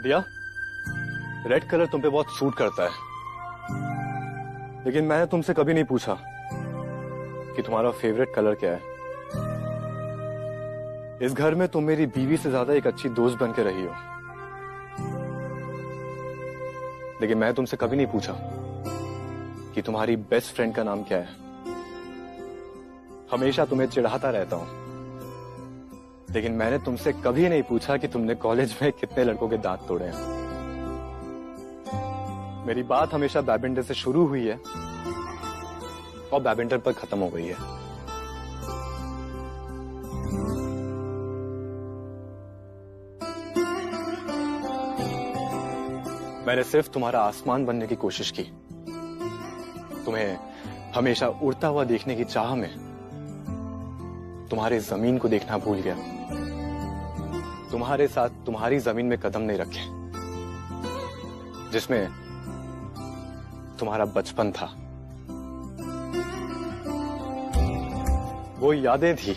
दिया, red colour तुम पे बहुत सूट करता है, लेकिन मैंने तुमसे कभी नहीं पूछा कि तुम्हारा फेवरेट कलर क्या है। इस घर में तुम मेरी बीवी से ज्यादा एक अच्छी दोस्त बन के रही हो, लेकिन मैं तुमसे कभी नहीं पूछा कि तुम्हारी बेस्ट फ्रेंड का नाम क्या है। हमेशा तुम्हें चिढ़ाता रहता हूं, लेकिन मैंने तुमसे कभी नहीं पूछा कि तुमने कॉलेज में कितने लड़कों के दांत तोड़े हैं। मेरी बात हमेशा बैडमिंटन से शुरू हुई है और बैडमिंटन पर खत्म हो गई है। मैंने सिर्फ तुम्हारा आसमान बनने की कोशिश की, तुम्हें हमेशा उड़ता हुआ देखने की चाह में तुम्हारे जमीन को देखना भूल गया। तुम्हारे साथ तुम्हारी जमीन में कदम नहीं रखे, जिसमें तुम्हारा बचपन था। वो यादें थी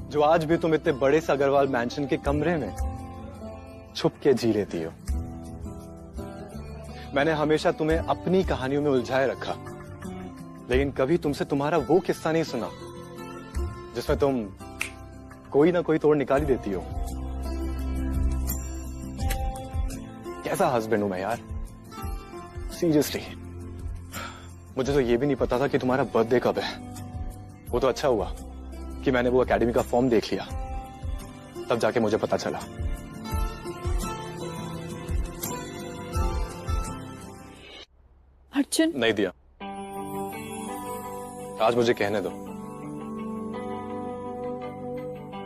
जो आज भी तुम इतने बड़े से अग्रवाल मैंशन के कमरे में छुप के जी लेती हो। मैंने हमेशा तुम्हें अपनी कहानियों में उलझाए रखा, लेकिन कभी तुमसे तुम्हारा वो किस्सा नहीं सुना जिसमें तुम कोई ना कोई तोड़ निकाल ही देती हो। कैसा हस्बैंड हूं मैं यार, सीरियसली। मुझे तो ये भी नहीं पता था कि तुम्हारा बर्थडे कब है। वो तो अच्छा हुआ कि मैंने वो एकेडमी का फॉर्म देख लिया, तब जाके मुझे पता चला। अर्जुन, नहीं दिया, आज मुझे कहने दो।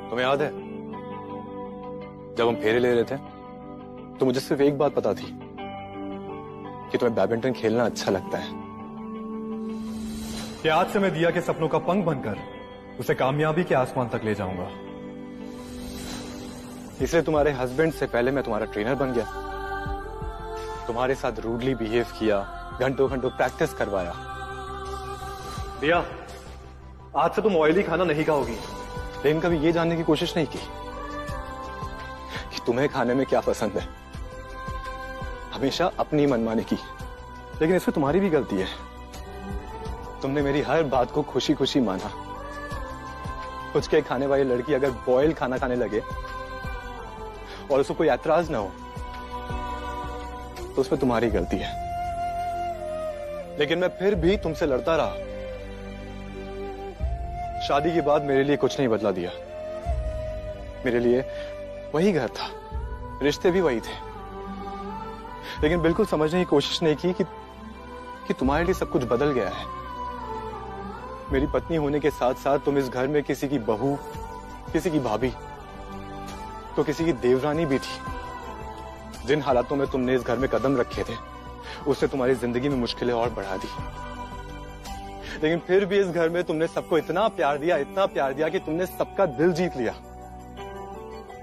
तुम्हें याद है जब हम फेरे ले रहे थे तो मुझे सिर्फ एक बात पता थी कि तुम्हें बैडमिंटन खेलना अच्छा लगता है। कि आज से मैं दिया के सपनों का पंख बनकर उसे कामयाबी के आसमान तक ले जाऊंगा। इसलिए तुम्हारे हस्बैंड से पहले मैं तुम्हारा ट्रेनर बन गया, तुम्हारे साथ रूडली बिहेव किया, घंटों घंटों प्रैक्टिस करवाया। दिया, आज से तुम ऑयली खाना नहीं खाओगी, लेकिन कभी ये जानने की कोशिश नहीं की कि तुम्हें खाने में क्या पसंद है। हमेशा अपनी मनमानी की, लेकिन इसमें तुम्हारी भी गलती है। तुमने मेरी हर बात को खुशी खुशी माना। कुछ के खाने वाली लड़की अगर बॉयल खाना खाने लगे और उसको कोई ऐतराज ना हो तो उसमें तुम्हारी गलती है, लेकिन मैं फिर भी तुमसे लड़ता रहा। शादी के बाद मेरे लिए कुछ नहीं बदला दिया। मेरे लिए वही घर था, रिश्ते भी वही थे, लेकिन बिल्कुल समझने की कोशिश नहीं की कि तुम्हारे लिए सब कुछ बदल गया है। मेरी पत्नी होने के साथ साथ तुम इस घर में किसी की बहू, किसी की भाभी, तो किसी की देवरानी भी थी। जिन हालातों में तुमने इस घर में कदम रखे थे उससे तुम्हारी जिंदगी में मुश्किलें और बढ़ा दी, लेकिन फिर भी इस घर में तुमने सबको इतना प्यार दिया, इतना प्यार दिया कि तुमने सबका दिल जीत लिया।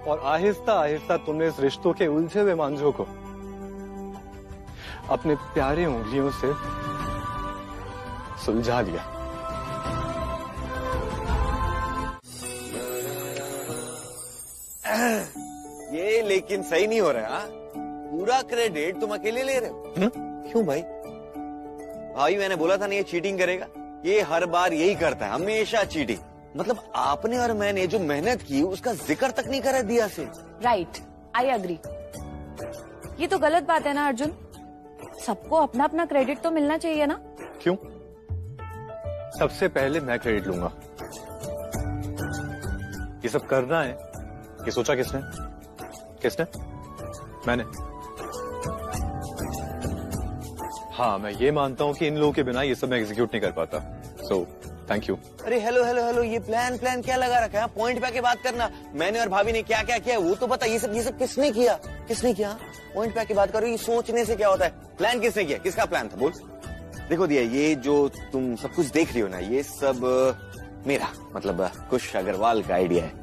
और आहिस्ता आहिस्ता तुमने इस रिश्तों के उलझे हुए मांझों को अपने प्यारे उंगलियों से सुलझा लिया। ये लेकिन सही नहीं हो रहा। पूरा क्रेडिट तुम अकेले ले रहे हो। क्यों भाई? भाई मैंने बोला था ना ये चीटिंग करेगा। ये हर बार यही करता है, हमेशा चीटिंग। मतलब आपने और मैंने जो मेहनत की उसका जिक्र तक नहीं करा दिया से। Right, I agree. ये तो गलत बात है ना अर्जुन, सबको अपना अपना क्रेडिट तो मिलना चाहिए ना। क्यों? सबसे पहले मैं क्रेडिट लूंगा। ये सब करना है ये सोचा किसने? किसने? मैंने। हाँ, मैं ये मानता हूँ कि इन लोगों के बिना ये सब मैं एग्जीक्यूट नहीं कर पाता। So thank you. अरे हेलो हेलो हेलो, ये प्लान क्या लगा रखा है? पॉइंट पे आके बात करना। मैंने और भाभी ने क्या क्या किया वो तो बता। ये सब किसने किया? किसने किया? पॉइंट पे आके बात करो। ये सोचने से क्या होता है? प्लान किसने किया? किसका प्लान था? बोल। देखो दिया, ये जो तुम सब कुछ देख रही हो ना, ये सब मेरा मतलब कुश अग्रवाल का आइडिया है।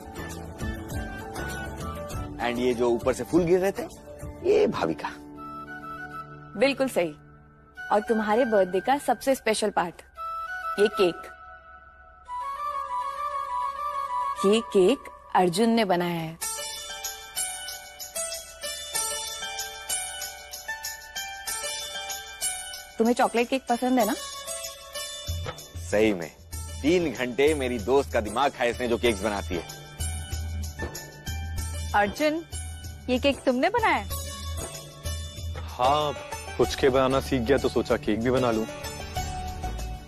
एंड ये जो ऊपर से फूल गिर रहे थे ये भाभी का। बिल्कुल सही। और तुम्हारे बर्थडे का सबसे स्पेशल पार्ट, ये केक। ये केक अर्जुन ने बनाया है। तुम्हें चॉकलेट केक पसंद है ना? सही में 3 घंटे मेरी दोस्त का दिमाग खाया इसने जो केक्स बनाती है। अर्जुन, ये केक तुमने बनाया? हाँ, कुछ के बनाना सीख गया तो सोचा केक भी बना लूं।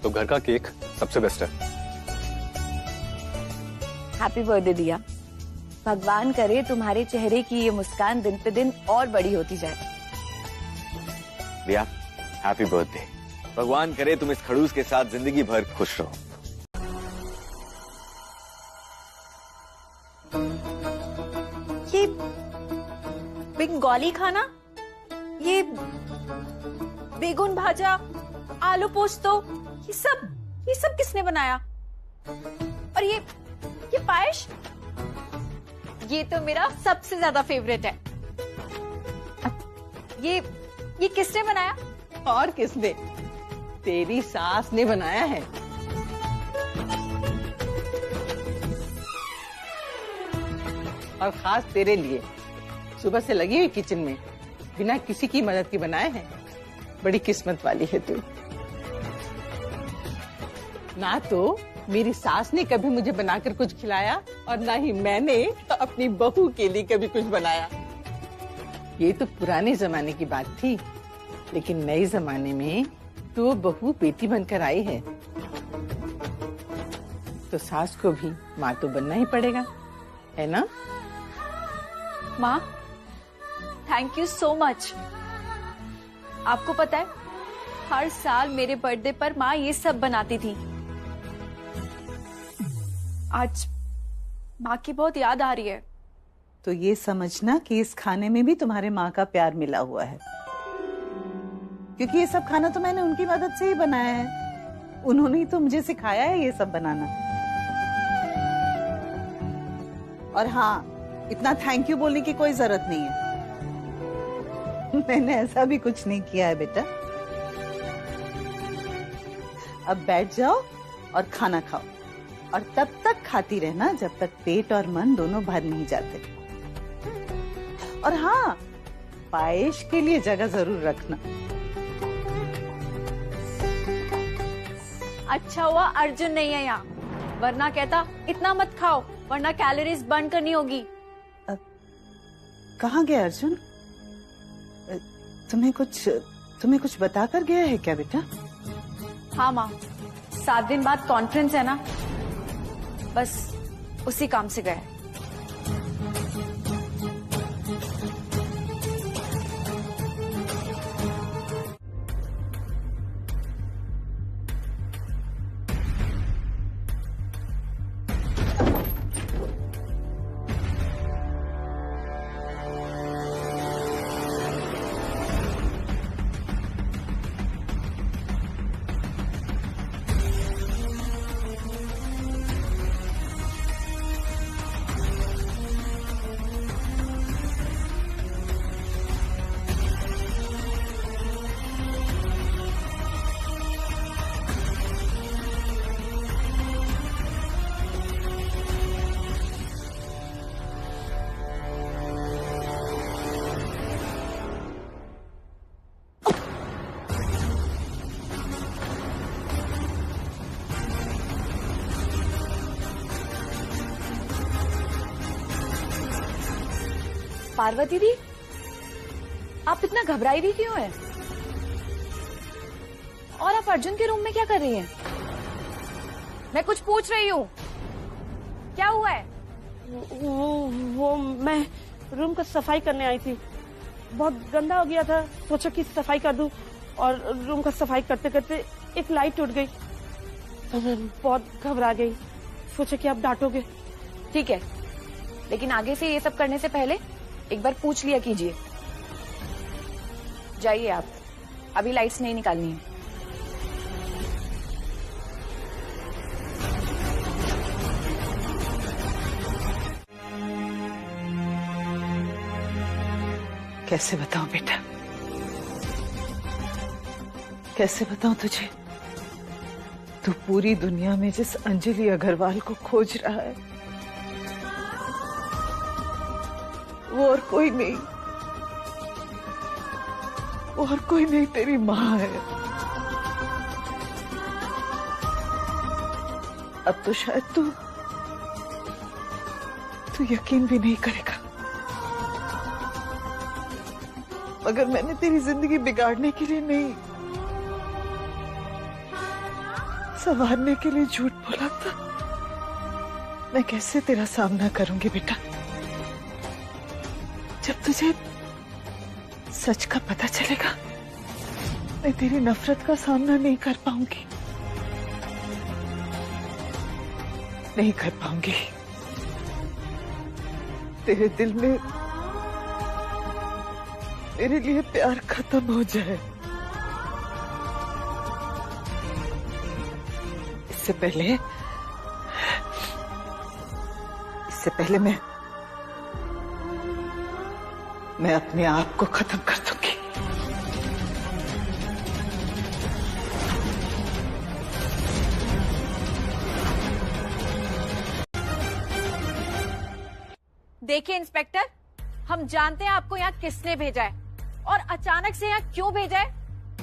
तो घर का केक सबसे बेस्ट है। हैप्पी बर्थडे दिया। भगवान करे तुम्हारे चेहरे की ये मुस्कान दिन पे दिन और बड़ी होती जाए। दिया, हैप्पी बर्थडे। भगवान करे तुम इस खड़ूस के साथ जिंदगी भर खुश रहो। ये बंगाली खाना, ये बेगुन भाजा, आलू पोस्तो, ये सब किसने बनाया? और ये पायस, ये तो मेरा सबसे ज्यादा फेवरेट है। ये किसने बनाया? और किसने? तेरी सास ने बनाया है। और खास तेरे लिए सुबह से लगी हुई किचन में बिना किसी की मदद के बनाए हैं। बड़ी किस्मत वाली है तू। ना तो मेरी सास ने कभी मुझे बनाकर कुछ खिलाया और ना ही मैंने अपनी बहू के लिए कभी कुछ बनाया। ये तो पुराने जमाने की बात थी, लेकिन नए जमाने में तो बहू बेटी बनकर आई है, तो सास को भी माँ तो बनना ही पड़ेगा, है ना? माँ, थैंक यू सो मच। आपको पता है, हर साल मेरे बर्थडे पर माँ ये सब बनाती थी। आज माँ की बहुत याद आ रही है। तो ये समझना कि इस खाने में भी तुम्हारे माँ का प्यार मिला हुआ है, क्योंकि ये सब खाना तो मैंने उनकी मदद से ही बनाया है। उन्होंने ही तो मुझे सिखाया है ये सब बनाना। और हाँ, इतना थैंक यू बोलने की कोई जरूरत नहीं है। मैंने ऐसा भी कुछ नहीं किया है बेटा। अब बैठ जाओ और खाना खाओ, और तब तक खाती रहना जब तक पेट और मन दोनों भर नहीं जाते। और हाँ, पायस के लिए जगह जरूर रखना। अच्छा हुआ अर्जुन नहीं है यहाँ, वरना कहता इतना मत खाओ वरना कैलोरीज बर्न करनी होगी। कहाँ गया अर्जुन? तुम्हें कुछ बता कर गया है क्या बेटा? हाँ माँ, 7 दिन बाद कॉन्फ्रेंस है ना, बस उसी काम से गए। पार्वती दी, आप इतना घबराई भी क्यों हैं? और आप अर्जुन के रूम में क्या कर रही हैं? मैं कुछ पूछ रही हूँ, क्या हुआ है? वो मैं रूम का सफाई करने आई थी। बहुत गंदा हो गया था, सोचा कि सफाई कर दूं, और रूम का सफाई करते करते एक लाइट टूट गई तो मैं बहुत घबरा गई। सोचा कि आप डांटोगे। ठीक है, लेकिन आगे से ये सब करने से पहले एक बार पूछ लिया कीजिए। जाइए आप, अभी लाइट्स नहीं निकालनी है। कैसे बताऊं बेटा, कैसे बताऊं तुझे? तू पूरी दुनिया में जिस अंजलि अग्रवाल को खोज रहा है वो और कोई नहीं तेरी माँ है। अब तो शायद तू यकीन भी नहीं करेगा, मगर मैंने तेरी जिंदगी बिगाड़ने के लिए नहीं, संवारने के लिए झूठ बोला था। मैं कैसे तेरा सामना करूंगी बेटा, जब तुझे सच का पता चलेगा। मैं तेरी नफरत का सामना नहीं कर पाऊंगी, नहीं कर पाऊंगी। तेरे दिल में मेरे लिए प्यार खत्म हो जाए, इससे पहले मैं अपने आप को खत्म कर दूंगी। देखिए इंस्पेक्टर, हम जानते हैं आपको यहाँ किसने भेजा है और अचानक से यहाँ क्यों भेजा है,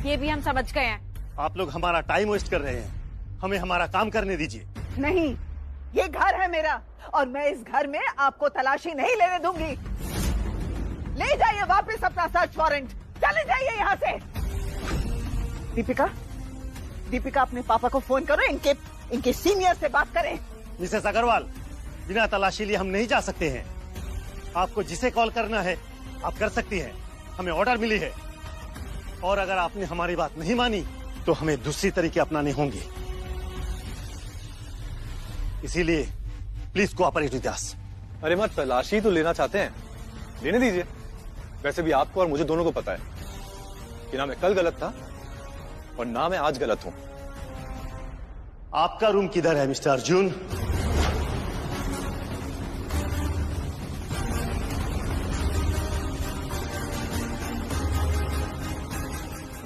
ये भी हम समझ गए हैं। आप लोग हमारा टाइम वेस्ट कर रहे हैं, हमें हमारा काम करने दीजिए। नहीं, ये घर है मेरा और मैं इस घर में आपको तलाशी नहीं लेने दूंगी। ले जाइए वापस अपना सर्च वारंट, चले जाइए यहाँ से। दीपिका अपने पापा को फोन करो, इनके सीनियर से बात करें। मिसेस अग्रवाल, बिना तलाशी लिए हम नहीं जा सकते हैं। आपको जिसे कॉल करना है आप कर सकती हैं, हमें ऑर्डर मिली है, और अगर आपने हमारी बात नहीं मानी तो हमें दूसरी तरीके अपनाने होंगे। इसीलिए प्लीज कोऑपरेट विद अस। अरे मत, तलाशी तो लेना चाहते हैं, लेने दीजिए। वैसे भी आपको और मुझे दोनों को पता है कि ना मैं कल गलत था और ना मैं आज गलत हूं। आपका रूम किधर है मिस्टर अर्जुन?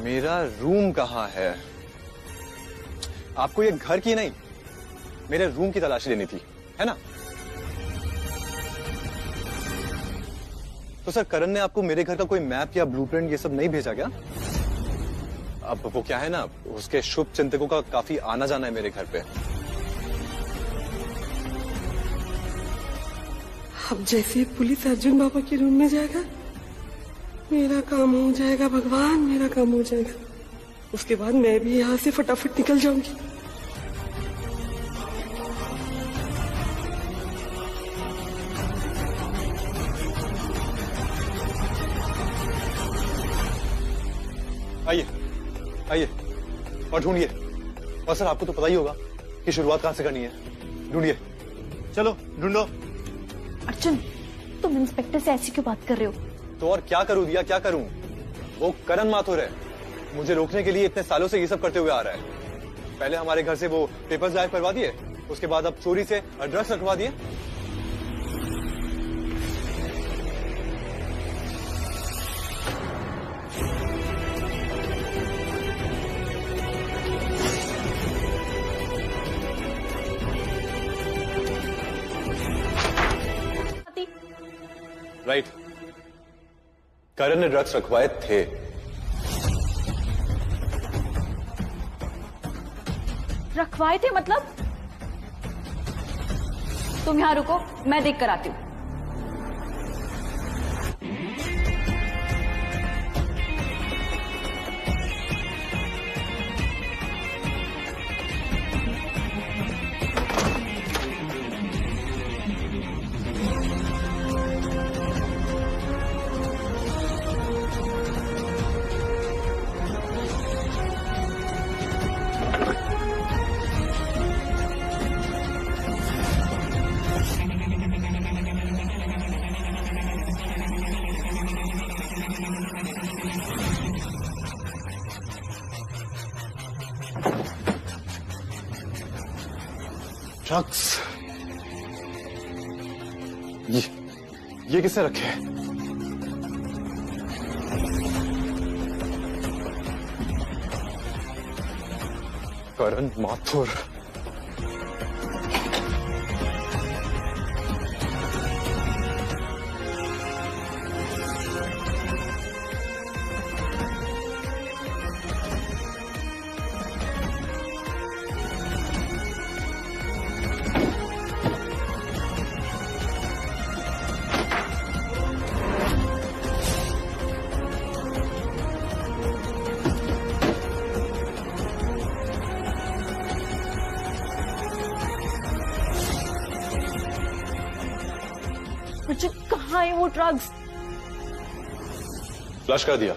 मेरा रूम कहाँ है? आपको ये घर की नहीं, मेरे रूम की तलाशी लेनी थी, है ना? तो सर, करण ने आपको मेरे घर का कोई मैप या ब्लूप्रिंट ये सब नहीं भेजा क्या? अब वो क्या है ना, उसके शुभ चिंतकों का काफी आना जाना है मेरे घर पे। अब जैसे पुलिस अर्जुन बाबा के रूम में जाएगा, मेरा काम हो जाएगा भगवान, मेरा काम हो जाएगा। उसके बाद मैं भी यहाँ से फटाफट निकल जाऊंगी। आइए आइए और ढूंढिए। और सर, आपको तो पता ही होगा कि शुरुआत कहां से करनी है। ढूंढिए, चलो ढूंढो। अर्जुन, तुम इंस्पेक्टर से ऐसी क्यों बात कर रहे हो? तो और क्या करूं दिया, क्या करूं? वो करण माथुर है, मुझे रोकने के लिए इतने सालों से ये सब करते हुए आ रहा है। पहले हमारे घर से वो पेपर्स गायब करवा दिए, उसके बाद अब चोरी से ड्रग्स रखवा दिए। राइट, करण ने ड्रग्स रखवाए थे। रखवाए थे मतलब? तुम यहाँ रुको, मैं देख कर आती हूँ। ड्रग्स, ये किसने रखे हैं? करण माथुर। हाँ ये वो ड्रग्स। फ्लश कर दिया।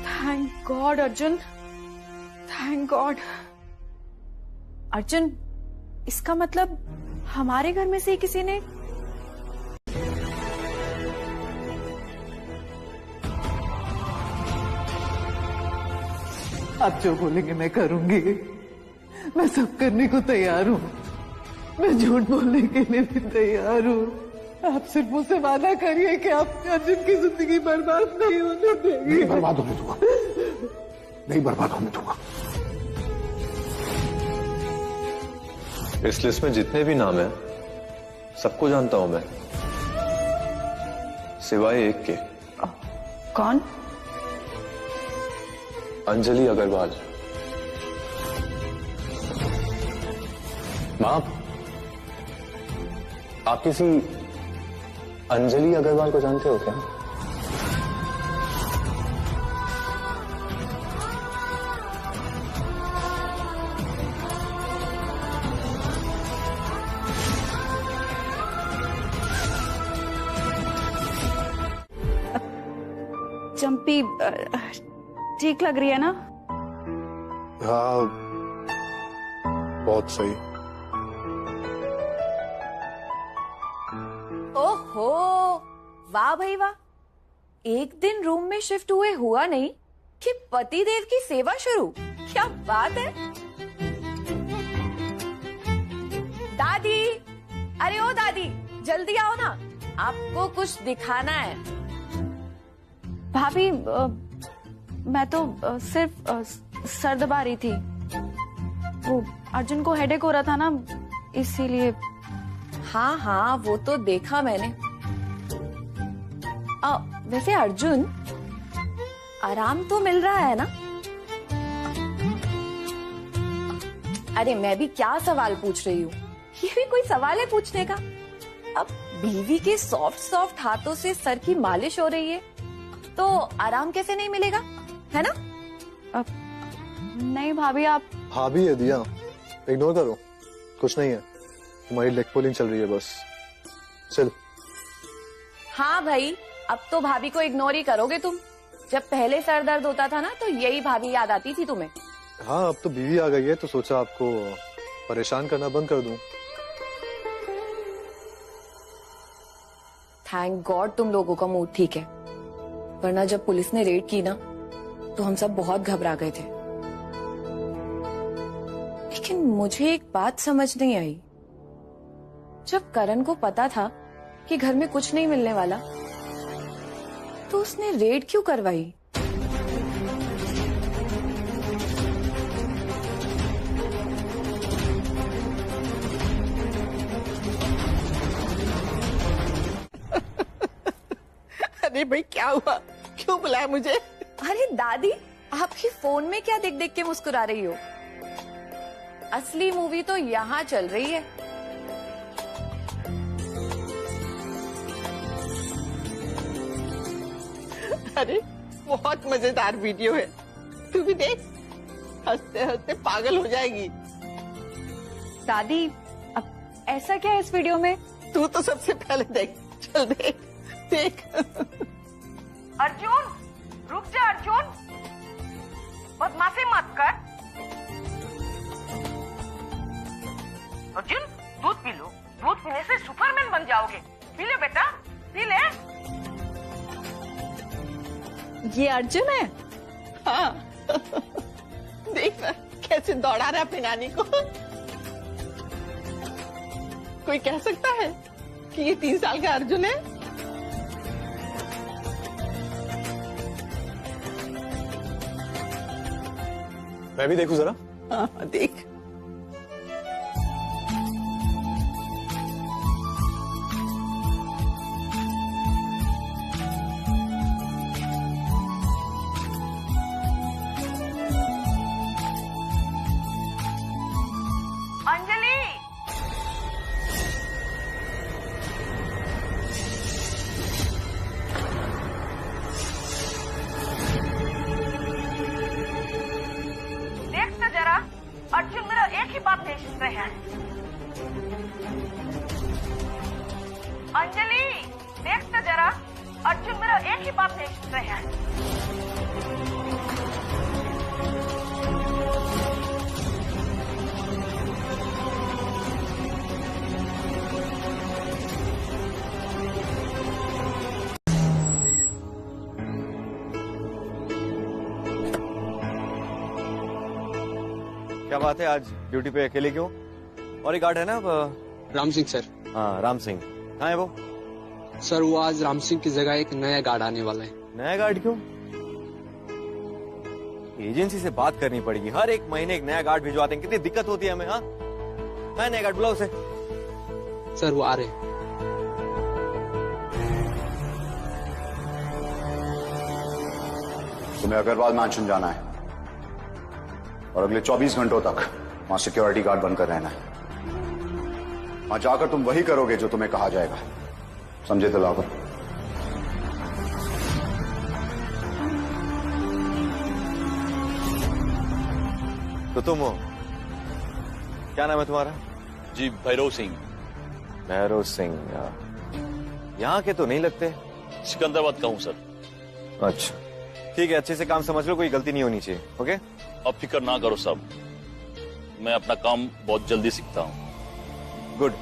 Thank God Arjun, thank God. Arjun, इसका मतलब हमारे घर में से ही किसी ने। आप जो बोलेंगे मैं करूंगी। मैं सब करने को तैयार हूँ। मैं झूठ बोलने के लिए भी तैयार हूँ। आप सिर्फ मुझसे वादा करिए कि आप अर्जुन की जिंदगी बर्बाद नहीं होने देंगे। नहीं बर्बाद होने दूंगा, नहीं बर्बाद होने दूंगा। इस लिस्ट में जितने भी नाम हैं, सबको जानता हूं मैं, सिवाय एक के। कौन? अंजलि अग्रवाल। मां, आप किसी अंजलि अग्रवाल को जानते हो क्या? चंपी ठीक लग रही है ना? हाँ, बहुत सही। ओहो, वाह भाई वाह। एक दिन रूम में शिफ्ट हुए हुआ नहीं कि पति देव की सेवा शुरू। क्या बात है। दादी, अरे ओ दादी, जल्दी आओ ना, आपको कुछ दिखाना है। भाभी, मैं तो सिर्फ सर दबा रही थी। वो अर्जुन को हेडेक हो रहा था ना, इसीलिए। हाँ हाँ, वो तो देखा मैंने। वैसे अर्जुन, आराम तो मिल रहा है ना? अरे मैं भी क्या सवाल पूछ रही हूँ, ये भी कोई सवाल है पूछने का? अब बीवी के सॉफ्ट सॉफ्ट हाथों से सर की मालिश हो रही है तो आराम कैसे नहीं मिलेगा, है ना? अब नहीं भाभी, आप भाभी है दिया, इग्नोर करो, कुछ नहीं है। तुम्हारी लेग पुलिंग चल रही है बस। चल। हाँ भाई, अब तो भाभी को इग्नोर ही करोगे तुम। जब पहले सर दर्द होता था ना तो यही भाभी याद आती थी तुम्हें। हाँ, अब तो बीवी आ गई है तो सोचा आपको परेशान करना बंद कर दूं। थैंक गॉड तुम लोगों का मूड ठीक है, वरना जब पुलिस ने रेड की ना तो हम सब बहुत घबरा गए थे। लेकिन मुझे एक बात समझ नहीं आई, जब करण को पता था कि घर में कुछ नहीं मिलने वाला तो उसने रेड क्यों करवाई? अरे भाई क्या हुआ, क्यों बुलाया मुझे? अरे दादी, आपकी फोन में क्या देख देख के मुस्कुरा रही हो? असली मूवी तो यहाँ चल रही है। अरे बहुत मजेदार वीडियो है, तू भी देख, हंसते हंसते पागल हो जाएगी। दादी, अब ऐसा क्या है इस वीडियो में? तू तो सबसे पहले देख, चल देख देख। अर्जुन, रुक जा अर्जुन, बदमाशी मत कर। अर्जुन, दूध पी लो, दूध पीने से सुपरमैन बन जाओगे। पी ले बेटा, पी ले। ये अर्जुन है? हाँ। देख ना कैसे दौड़ा रहा है अपनी नानी को। कोई कह सकता है कि ये 3 साल का अर्जुन है? मैं भी देखूं जरा। हाँ देख। अंजलि, रिश्ते हैं। क्या बात है, आज ड्यूटी पे अकेले क्यों? और एक गार्ड है ना राम सिंह सर। हाँ राम सिंह, कहाँ है वो? सर वो आज राम सिंह की जगह एक नया गार्ड आने वाला है। नया गार्ड क्यों? एजेंसी से बात करनी पड़ेगी, हर एक महीने एक नया गार्ड भिजवाते हैं, कितनी दिक्कत होती है हमें। हाँ नया गार्ड बुलाओ उसे। सर वो आ रहे हैं। तुम्हें अग्रवाल मैंशन जाना है और अगले 24 घंटों तक वहां सिक्योरिटी गार्ड बनकर रहना है। वहां जाकर तुम वही करोगे जो तुम्हें कहा जाएगा, समझे दिलावर? तो तुम हो, क्या नाम है तुम्हारा? जी भैरव सिंह। भैरव सिंह, यहाँ के तो नहीं लगते। सिकंदराबाद का हूँ सर। अच्छा ठीक है, अच्छे से काम समझ लो, कोई गलती नहीं होनी चाहिए। ओके अब फिक्र ना करो साहब, मैं अपना काम बहुत जल्दी सीखता हूँ। गुड।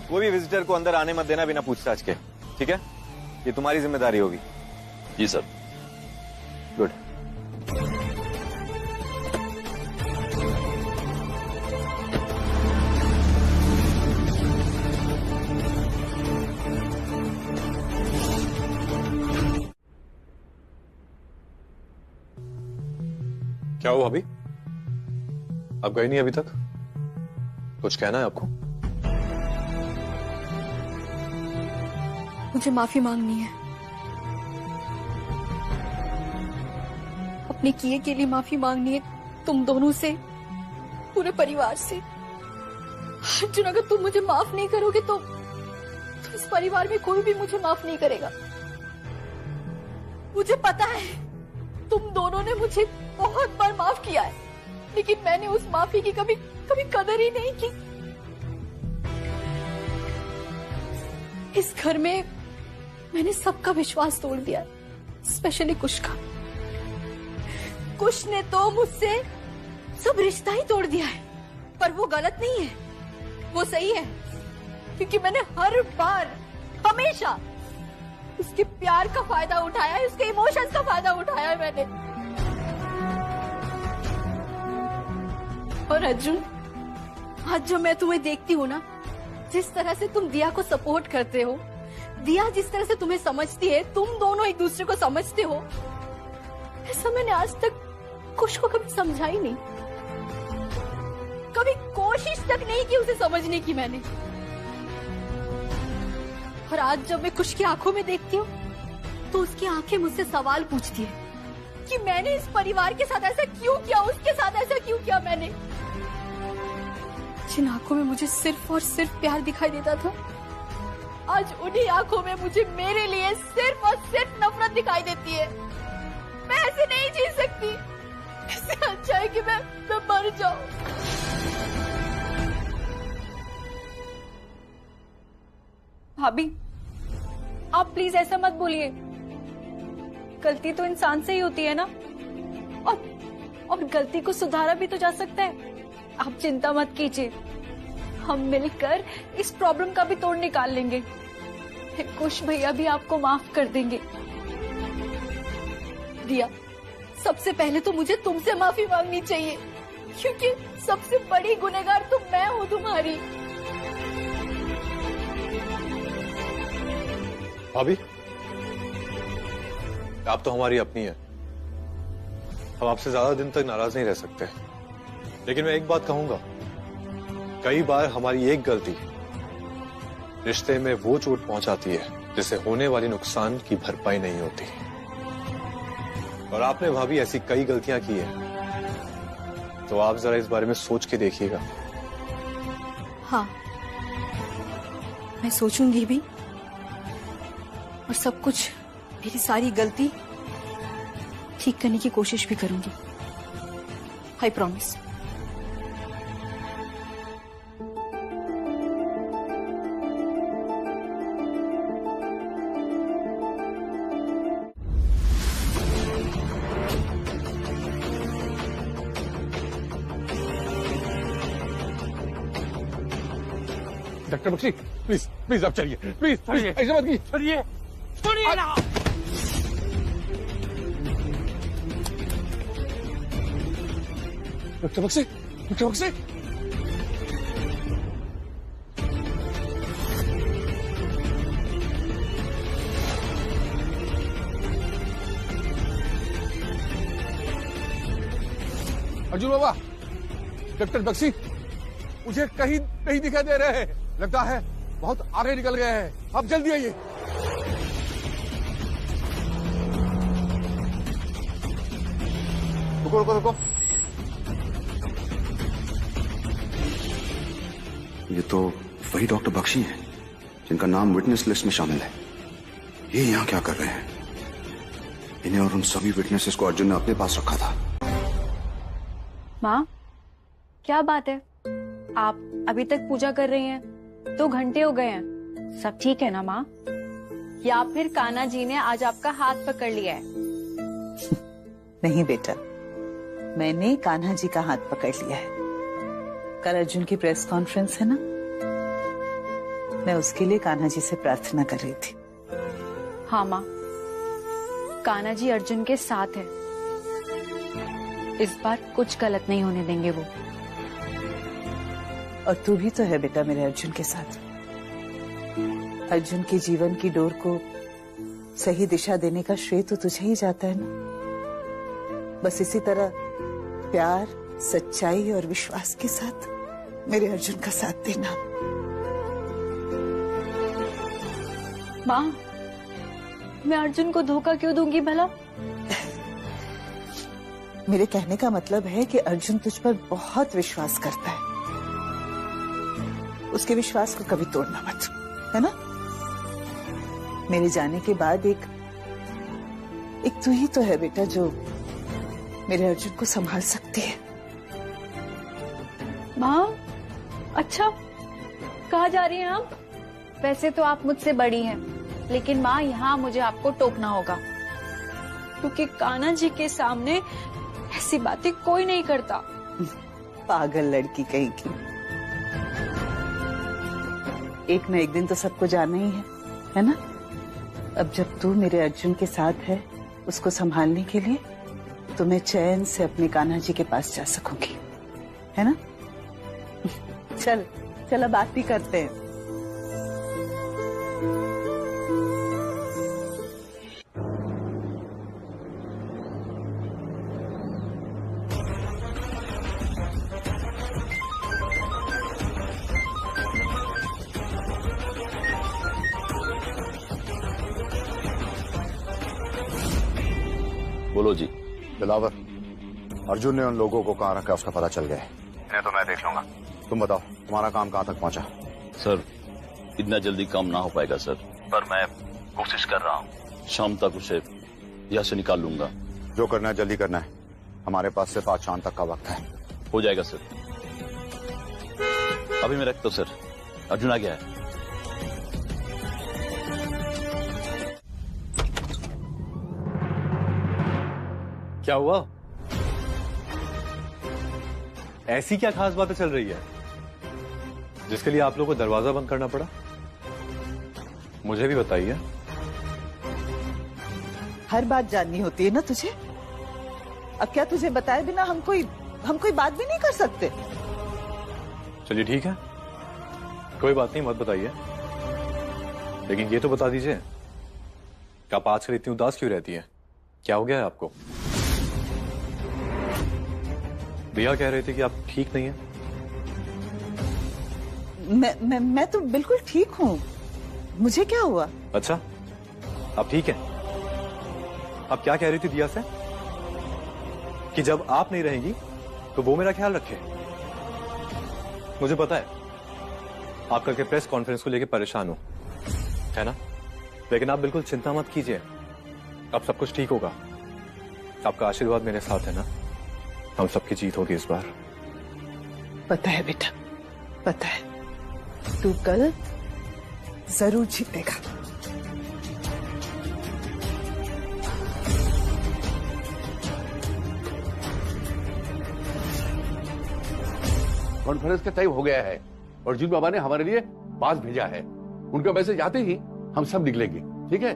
कोई भी विजिटर को अंदर आने मत देना बिना पूछताछ के, ठीक है? ये तुम्हारी जिम्मेदारी होगी। जी सर। गुड। क्या हुआ अभी? आप गए नहीं अभी तक? कुछ कहना है आपको? मुझे माफी मांगनी है, अपने किए के लिए माफी मांगनी है, तुम दोनों से, पूरे परिवार से। अर्जुन अगर तुम मुझे माफ नहीं करोगे तो इस परिवार में कोई भी मुझे माफ नहीं करेगा। मुझे पता है तुम दोनों ने मुझे बहुत बार माफ किया है, लेकिन मैंने उस माफी की कभी कदर ही नहीं की। इस घर में मैंने सबका विश्वास तोड़ दिया, स्पेशली कुश का। कुश ने तो मुझसे सब रिश्ता ही तोड़ दिया है, पर वो गलत नहीं है, वो सही है, क्योंकि मैंने हर बार हमेशा उसके प्यार का फायदा उठाया है, उसके इमोशंस का फायदा उठाया है मैंने। और अर्जुन, आज जो मैं तुम्हें देखती हूँ ना, जिस तरह से तुम दिया को सपोर्ट करते हो, दिया जिस तरह से तुम्हें समझती है, तुम दोनों एक दूसरे को समझते हो, ऐसा मैंने आज तक कुश को कभी समझा ही नहीं, कभी कोशिश तक नहीं की उसे समझने की मैंने। और आज जब मैं कुश की आंखों में देखती हूँ तो उसकी आंखें मुझसे सवाल पूछती है कि मैंने इस परिवार के साथ ऐसा क्यों किया, उसके साथ ऐसा क्यों किया मैंने। जिन आंखों में मुझे सिर्फ और सिर्फ प्यार दिखाई देता था, आज उन्हीं आंखों में मुझे मेरे लिए सिर्फ और सिर्फ नफरत दिखाई देती है। मैं ऐसे नहीं जी सकती, इससे अच्छा है कि मैं मर जाऊं। भाभी, आप प्लीज ऐसा मत बोलिए, गलती तो इंसान से ही होती है ना, और गलती को सुधारा भी तो जा सकता है। आप चिंता मत कीजिए, हम मिलकर इस प्रॉब्लम का भी तोड़ निकाल लेंगे। कुश भैया भी आपको माफ कर देंगे। दिया, सबसे पहले तो मुझे तुमसे माफी मांगनी चाहिए, क्योंकि सबसे बड़ी गुनहगार तो मैं हूँ तुम्हारी। भाभी, आप तो हमारी अपनी है, हम आपसे ज्यादा दिन तक नाराज नहीं रह सकते, लेकिन मैं एक बात कहूंगा, कई बार हमारी एक गलती रिश्ते में वो चोट पहुंचाती है जिससे होने वाले नुकसान की भरपाई नहीं होती। और आपने भाभी ऐसी कई गलतियां की है, तो आप जरा इस बारे में सोच के देखिएगा। हाँ, मैं सोचूंगी भी, और सब कुछ, मेरी सारी गलती ठीक करने की कोशिश भी करूंगी। I promise. Doctor Bakshi please please आप चलिए, प्लीज ऐसे मत कीजिए। छोड़िए, छोड़िए ना। Doctor Bakshi, doctor Bakshi. अर्जुन बाबा, डॉक्टर बख्शी मुझे कहीं नहीं दिखाई दे रहे हैं, लगता है बहुत आगे निकल गए हैं। आप जल्दी आइए। रुको रुको रुको, ये तो वही डॉक्टर बख्शी है जिनका नाम विटनेस लिस्ट में शामिल है। ये यहाँ क्या कर रहे हैं? इन्हें और उन सभी विटनेसेस को अर्जुन ने अपने पास रखा था। माँ, क्या बात है? आप अभी तक पूजा कर रही हैं? 2 घंटे हो गए हैं। सब ठीक है ना माँ? या फिर कान्हा जी ने आज आपका हाथ पकड़ लिया है? नहीं बेटा, मैंने कान्हा जी का हाथ पकड़ लिया है। कल अर्जुन की प्रेस कॉन्फ्रेंस है ना, मैं उसके लिए कान्हा जी से प्रार्थना कर रही थी। हाँ माँ, कान्हा जी अर्जुन के साथ है। इस बार कुछ गलत नहीं होने देंगे वो। और तू भी तो है बेटा मेरे अर्जुन के साथ। अर्जुन के जीवन की डोर को सही दिशा देने का श्रेय तो तुझे ही जाता है ना। बस इसी तरह प्यार, सच्चाई और विश्वास के साथ मेरे अर्जुन का साथ देना। माँ, मैं अर्जुन को धोखा क्यों दूंगी भला? मेरे कहने का मतलब है कि अर्जुन तुझ पर बहुत विश्वास करता है। उसके विश्वास को कभी तोड़ना मत, है ना? मेरे जाने के बाद एक तू ही तो है बेटा जो मेरे अर्जुन को संभाल सकती है। माँ, अच्छा, कहाँ जा रही हैं आप? वैसे तो आप मुझसे बड़ी हैं, लेकिन माँ यहाँ मुझे आपको टोकना होगा, क्योंकि कान्हा जी के सामने ऐसी बातें कोई नहीं करता। पागल लड़की कहीं की। एक न एक दिन तो सबको जाना ही है ना? अब जब तू मेरे अर्जुन के साथ है उसको संभालने के लिए, तो मैं चैन से अपने कान्हा जी के पास जा सकूंगी, है ना? चल चल, अब बात भी करते हैं। बोलो जी। दिलावर, अर्जुन ने उन लोगों को कहाँ रखा उसका पता चल गया है। इन्हें तो मैं देख लूंगा। तुम बताओ तुम्हारा काम कहाँ तक पहुँचा? सर, इतना जल्दी काम ना हो पाएगा सर, पर मैं कोशिश कर रहा हूँ। शाम तक उसे यहाँ से निकाल लूंगा। जो करना है जल्दी करना है, हमारे पास सिर्फ आज शाम तक का वक्त है। हो जाएगा सर। अभी मैं रखता हूँ सर, अर्जुन आ गया है। क्या हुआ? ऐसी क्या खास बातें चल रही है जिसके लिए आप लोगों को दरवाजा बंद करना पड़ा? मुझे भी बताइए। हर बात जाननी होती है ना तुझे? अब क्या तुझे बताए बिना हम कोई बात भी नहीं कर सकते? चलिए ठीक है, कोई बात नहीं, मत बताइए, लेकिन ये तो बता दीजिए कि आप आजकल इतनी उदास क्यों रहती है? क्या हो गया है आपको? भैया कह रहे थे कि आप ठीक नहीं हैं। मैं तो बिल्कुल ठीक हूँ। मुझे क्या हुआ? अच्छा, आप ठीक हैं? आप क्या कह रही थी दिया से? कि जब आप नहीं रहेंगी तो वो मेरा ख्याल रखे। मुझे पता है आप कल के प्रेस कॉन्फ्रेंस को लेकर परेशान हो, है ना? लेकिन आप बिल्कुल चिंता मत कीजिए, अब सब कुछ ठीक होगा। आपका आशीर्वाद मेरे साथ है ना, हम सबकी जीत होगी इस बार। पता है बेटा, पता है, तू कल जरूर जीतेगा। कॉन्फ्रेंस का टाइम हो गया है। अर्जुन बाबा ने हमारे लिए पास भेजा है, उनका मैसेज आते ही हम सब निकलेंगे, ठीक है?